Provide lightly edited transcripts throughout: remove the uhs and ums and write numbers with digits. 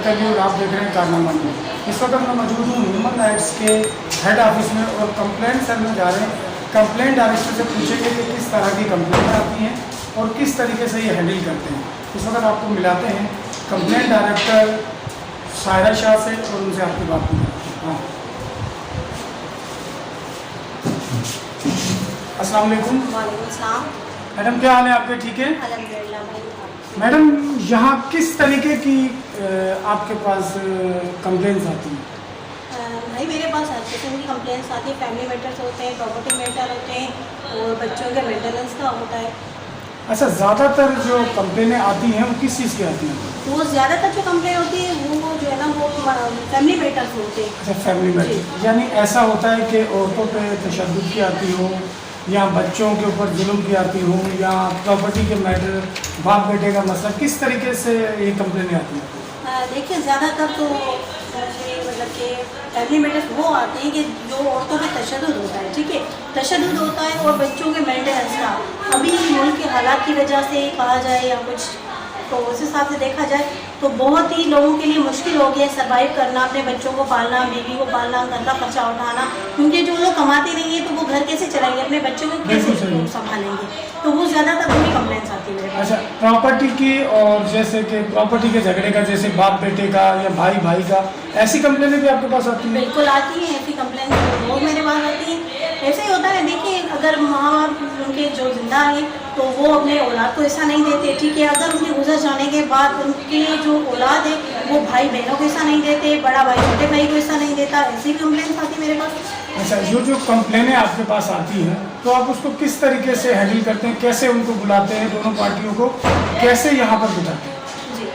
Tele और आप देख रहे हैं कारनामा न्यूज़। इस वक्त मैं मौजूद हूँ ह्यूमन राइट्स के हेड ऑफिस में और कंप्लेंट सेल में जा रहे हैं। कंप्लेंट डायरेक्टर से पूछेंगे कि किस तरह की कंप्लेंट आती हैं और किस तरीके से ये हैंडल करते हैं। इस वक्त आपको मिलाते हैं कंप्लेंट डायरेक्टर सायरा शाह से और उनसे आपकी बात करते हैं। हाँ, अस्सलाम वालेकुम। वालेकुम सलाम। मैडम, क्या हाल है आपके? ठीक है अल्हम्दुलिल्लाह भाई। मैडम, यहाँ किस तरीके की आपके पास कंप्लेंट्स आती हैं? भाई मेरे पास हर किस्म की कंप्लेंट्स आती है। फैमिली मैटर्स होते हैं, प्रॉपर्टी मैटर होते हैं और बच्चों के मेंटेनेंस का होता है। अच्छा, ज़्यादातर जो कंप्लेनें आती हैं वो किस चीज़ की आती हैं? तो ज़्यादातर जो कंप्लेन होती है वो जो है ना वो फैमिली मैटर्स होते हैं। अच्छा, फैमिली मैटर, यानी ऐसा होता है कि औरतों पे तशद्दुद की आती हो या बच्चों के ऊपर जुल्म की आती हो या प्रॉपर्टी के मैटर, बाप बेटे का मसला, किस तरीके से ये कंप्लेनें आती हैं? देखिए ज़्यादातर तो मतलब कि फैमिली मैटर्स वो आते हैं कि जो औरतों पे तशद्दुद होता है, ठीक है, तशद्दुद होता है और बच्चों के मेंटेनेंस का अभी मुल्क के हालात की वजह से कहा जाए या कुछ, तो उस हिसाब से देखा जाए तो बहुत ही लोगों के लिए मुश्किल हो गया सर्वाइव करना, अपने बच्चों को पालना, बीवी को पालना, घर का खर्चा उठाना, क्योंकि जो लोग कमाते नहीं है तो वो घर कैसे चलाएंगे, अपने बच्चों को कैसे संभालेंगे, तो वो ज़्यादातर वही कंप्लेंट्स आती है मेरे पास। अच्छा, प्रॉपर्टी की और जैसे कि प्रॉपर्टी के झगड़े का, जैसे बाप बेटे का या भाई भाई का, ऐसी कंप्लेनें भी आपके पास आती हैं? बिल्कुल आती हैं ऐसी कंप्लेंट्स, वो मेरे पास आती हैं। ऐसे ही होता है, देखिए अगर माँ बाप उनके जो जिंदा हैं तो वो अपने औलाद को हिस्सा नहीं देते, ठीक है, अगर उनके गुजर जाने के बाद उनके जो औलाद है वो भाई बहनों को हिस्सा नहीं देते, बड़ा भाई छोटे भाई को हिस्सा नहीं देता, ऐसी कंप्लेंट्स आती है मेरे पास। अच्छा, जो कंप्लेनें आपके पास आती हैं तो आप उसको किस तरीके से हैंडल करते हैं? कैसे उनको बुलाते हैं, दोनों पार्टियों को कैसे यहाँ पर बिठाते हैं? जी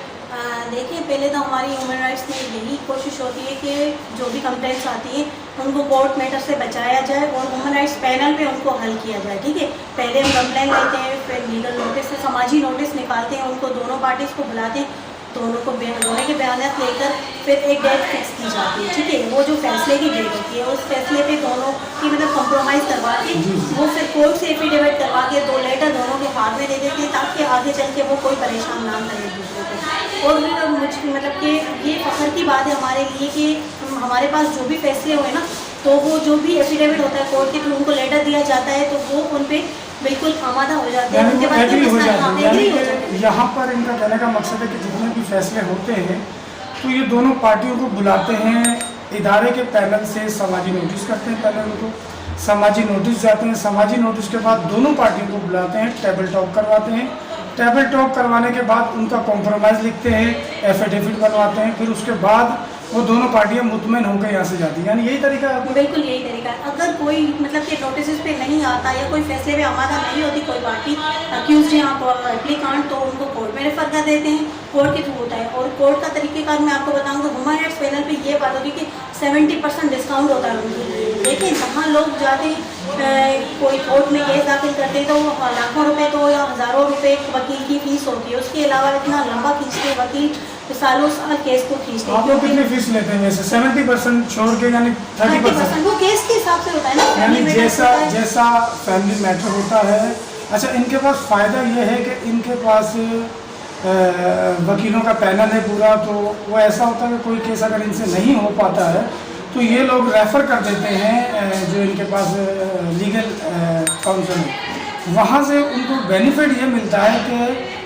देखिए, पहले तो हमारी ह्यूमन राइट्स में यही कोशिश होती है कि जो भी कंप्लेंट्स आती हैं उनको कोर्ट मैटर से बचाया जाए और ह्यूमन राइट्स पैनल पे उनको हल किया जाए, ठीक है। पहले हम कंप्लेंट लेते हैं, फिर लीगल नोटिस से समाजी नोटिस निकालते हैं, उनको दोनों पार्टीज़ को बुलाते हैं, दोनों के बयान लेकर फिर एक डेट फिक्स की जाती है, ठीक है। वो जो फैसले की डेट होती है उस फैसले पे दोनों की मतलब कंप्रोमाइज़ करवा के वो फिर कोर्ट से एफिडेविट करवा के 2 लेटर दोनों के हाथ में दे देते हैं ताकि आगे चल के वो कोई परेशान ना करे एक दूसरे को। और फिर मुझे मतलब कि ये फ़ख्र की बात है हमारे लिए कि हमारे पास जो भी फैसले हुए ना तो वो जो भी एफिडेविट होता है कोर्ट के थ्रू उनको लेटर दिया जाता है तो वो उन पर बिल्कुल आमादा हो जाते हैं, उनके बाद एग्री हो जाते हैं। यहाँ पर इनका कहने का मकसद है कि जितने भी फैसले होते हैं तो ये दोनों पार्टियों को बुलाते हैं, इदारे के पैनल से समाजी नोटिस करते हैं, पहले उनको समाजी नोटिस जाते हैं, समाजी नोटिस के बाद दोनों पार्टियों को बुलाते हैं, टेबल टॉक करवाते हैं, टेबल टॉक करवाने के बाद उनका कॉम्प्रोमाइज़ लिखते हैं, एफिडेविट बनवाते हैं, फिर उसके बाद वो दोनों पार्टियां मुतमईन होकर यहाँ से जाती हैं। यानी यही तरीका है? बिल्कुल यही तरीका है। अगर कोई मतलब कि नोटिस पे नहीं आता या कोई फैसले पे आमादा नहीं होती कोई पार्टी अक्यूज या एप्लीकांट तो उनको कोर्ट में रेफर कर देते हैं, कोर्ट के थ्रू होता है। और कोर्ट का तरीक़ेकार मैं आपको बताऊँ तो ह्यूमन राइट्स पैनल पे ये बात होगी कि 70% डिस्काउंट होता है उनके लिए। देखिए जहाँ लोग जाते कोई कोर्ट में केस दाखिल करते हैं तो वो लाखों रुपए तो या हज़ारों रुपए वकील की फ़ीस होती है, उसके अलावा इतना लंबा खींचते वकील सालों साल केस को खींचते हैं। आप लोग कितनी फीस लेते हैं वैसे? 70% छोड़ के यानी 30%? वो केस के हिसाब से होता है ना, यानी जैसा फैमिली मैटर होता है। अच्छा, इनके पास फ़ायदा ये है कि इनके पास वकीलों का पैनल है पूरा, तो वो ऐसा होता है कि कोई केस अगर इनसे नहीं हो पाता है तो ये लोग रेफ़र कर देते हैं जो इनके पास लीगल काउंसिल है, वहाँ से उनको बेनिफिट ये मिलता है कि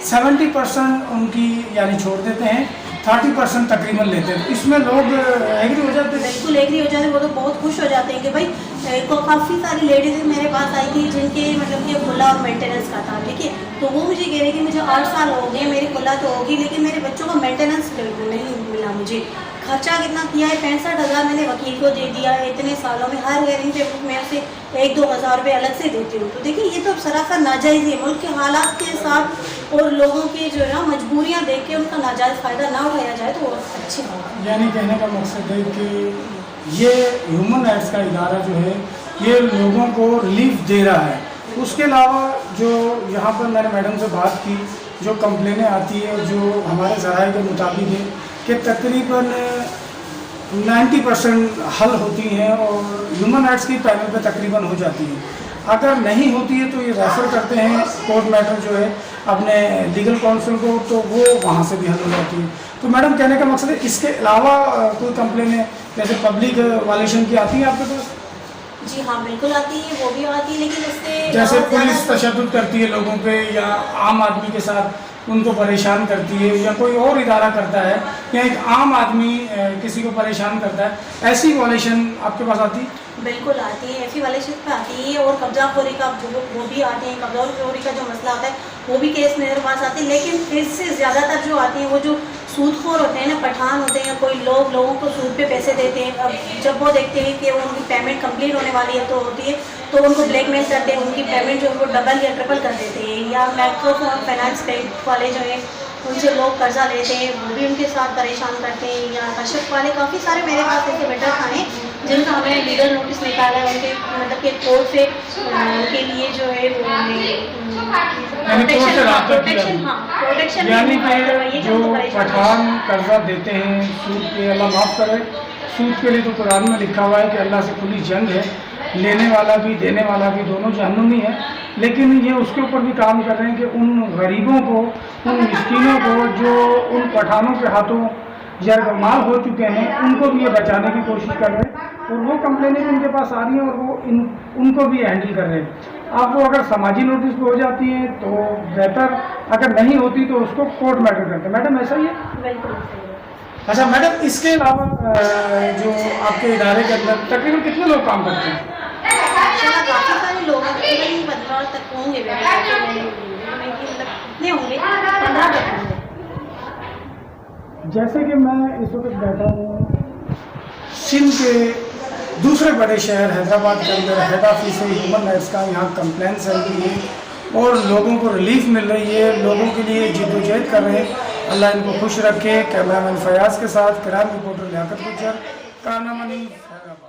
70% उनकी यानी छोड़ देते हैं, 30% तकरीबन लेते हैं। इसमें लोग एग्री हो जाते हैं? बिल्कुल एग्री हो जाते हैं, वो तो बहुत खुश हो जाते हैं कि भाई को काफ़ी सारी लेडीज़ मेरे पास आई थी जिनके मतलब कि खुला और मेंटेनेंस का था, ठीक है, तो वो मुझे कह रही थी मुझे 8 साल हो गए, मेरी खुला तो होगी लेकिन मेरे बच्चों का मेंटेनेंस बिल्कुल नहीं मिला मुझे। खर्चा कितना किया है, 65,000 मैंने वकील को दे दिया है इतने सालों में, हर हेयरिंग पे मैं उसे 1-2 हज़ार रुपये अलग से देती हूँ। तो देखिए ये तो सरासर नाजायज़ है, मुल्क के हालात के साथ और लोगों की जो है ना मजबूरियाँ देख के उनका नाजायज़ फ़ायदा ना उठाया जाए तो अच्छी बात है। यानी कहने का मकसद है कि ये ह्यूमन राइट्स का इदारा जो है ये लोगों को रिलीफ दे रहा है। उसके अलावा जो यहाँ पर मैंने मैडम से बात की, जो कंप्लेनें आती है जो हमारे ज़राए के मुताबिक है कि तकरीबन 90% हल होती हैं और ह्यूमन राइट्स की पैनल पे तकरीबन हो जाती है। अगर नहीं होती है तो ये रेफ़र करते हैं कोर्ट मैटर जो है, अपने लीगल काउंसिल को, तो वो वहाँ से भी हल हो जाती है। तो मैडम कहने का मकसद है इसके अलावा कोई कंप्लेन है जैसे पब्लिक वायलेशन की आती है आपके पास? जी हाँ, बिल्कुल आती है, वो भी आती है, लेकिन उससे जैसे बहुत पुलिस ज़्यादा- तशद्दुद करती है लोगों पे या आम आदमी के साथ उनको परेशान करती है, या कोई और इदारा करता है या एक आम आदमी किसी को परेशान करता है, ऐसी वायलेशन आपके पास आती है? बिल्कुल आती है, ऐसी वायलेशन पे आती है, और कब्जाखोरी का वो भी आते हैं, कब्जाखोरी का जो मसला आता है वो भी केस मेरे पास आते हैं। लेकिन इससे ज़्यादातर जो आती हैं वो जो सूदखोर होते हैं ना, पठान होते हैं, कोई लोगों को सूद पे पैसे देते हैं। अब जब वो देखते हैं कि उनकी पेमेंट कंप्लीट होने वाली है तो होती है, तो उनको ब्लैकमेल करते हैं, उनकी पेमेंट जो है वो डबल या ट्रिपल कर देते हैं। या माइक्रो फाइनेंस बैंक वाले जो हैं उनसे लोग कर्जा लेते हैं, वो भी उनके साथ परेशान करते हैं। या कश्यप वाले, काफ़ी सारे मेरे पास ऐसे बेटर खाने जिनका हमने लीगल नोटिस निकाला है, उनके मतलब कि कोर्ट से उनके लिए जो है वो प्रोटेक्शन यानी कि जो पठान कर्जा देते हैं सूद पे, अल्लाह माफ़ करे, सूद के लिए तो कुरान में लिखा हुआ है कि अल्लाह से खुली जंग है, लेने वाला भी देने वाला भी दोनों जहन्नुमी है। लेकिन ये उसके ऊपर भी काम कर रहे हैं कि उन गरीबों को, उन मिस्कीनों को जो उन पठानों के हाथों यरगमाल हो चुके हैं, उनको भी ये बचाने की कोशिश कर रहे हैं, और वो कंप्लेनें उनके पास आ रही हैं और वो उनको भी हैंडल कर रहे हैं। अब वो अगर समाजी नोटिस पे हो जाती हैं तो बेहतर, अगर नहीं होती तो उसको कोर्ट मैटर करते हैं। मैडम ऐसा ही है? बिल्कुल। अच्छा मैडम, इसके अलावा जो आपके इदारे के अंदर तकरीबन कितने लोग काम करते हैं? काफ़ी सारे लोग हैं, तकरीबन 15 तक होंगे मेरे ख्याल से, मतलब कितने होंगे, 15 तक होंगे। जैसे कि मैं इस वक्त बैठा हूँ सिंध के दूसरे बड़े शहर हैदराबाद के अंदर, हेड ऑफिस है ह्यूमन राइट्स का, यहाँ कंप्लेन चल रही है और लोगों को रिलीफ मिल रही है, लोगों के लिए जिद्दोजहद कर रहे हैं। अल्लाह इनको खुश रखे। कैमरामैन फयाज के साथ क्राइम रिपोर्टर लियाकत गुज्जर, कानामनी, हैदराबाद।